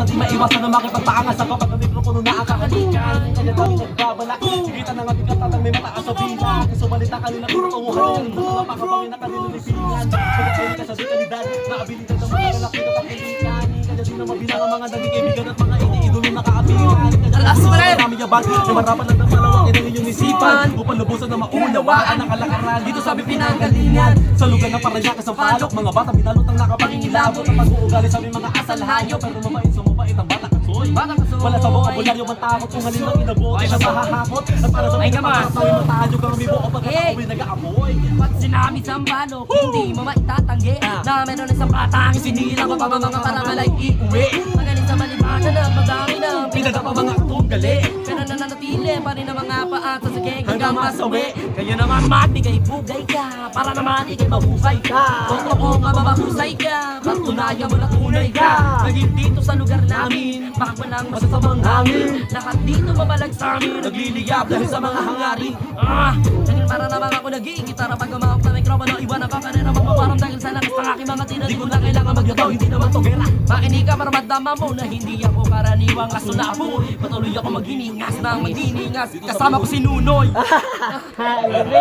sa di maiwasan na makipagpaangas ang kapag ang mikropono na ang kakalikan. Kanya dami nagbabala, sigitan ng ating katatang may mataas sa bilang. Sumalita kanila kung tunguhan na yung napakabangin na kanilang lipinan. Pagkakili ka sa dekalidad, na abilidad ng mga lalaki at ang kaibigan. Kanya din na mabilang ang mga naging kaibigan at mga iniidolo na kaabigan. Marami yabang na marapan lang ng malawangin ang inyong isipan upang lubusan na maunawaan ang kalakaran dito sa aming pinanggalingan. Sa lugar ng Parayakas ang palok, mga bata binalot ang nakapangingilabot ang pag-uugali sa aming mga asalhayo. Pero mabait ang bata kasoy. Wala sa bokabularyo man takot kung halin lang inabote siya mahahakot. At para sa mga kapatawin matayo kang umibo o pagkakauwi nag-aapoy. Pag sinabi sa balok, hindi mo maitatanggi na meron isang batang isinilang ko pa mga paramalay iuwi. Magaling sa malibanan na madami na Pinagapa mga tugali pero nananatili pa rin ang mga paata sa geng hanggang masawi. Kaya naman magbigay bugay ka para naman ikay mahusay ka. Totoo nga mamahusay ka, patunayan mo na tunay ka. Naging dito sa lugar namin, bakit walang masasamang hangin. Lahat dito mabalag sa amin, nagliliyab dahil sa mga hangarin. Dahil para naman ako nag-iigitara pag umawak na mikropono, iwan ang kakanera magpaparang dahil sa lakas ng aking mga tira. Di ko na kailangan magluto, hindi naman to gera. Makinig ka para madama mo na hindi ako karaniwang kasulabo. Patuloy ako maghiningas ng maghiningas, kasama ko si Nunoy.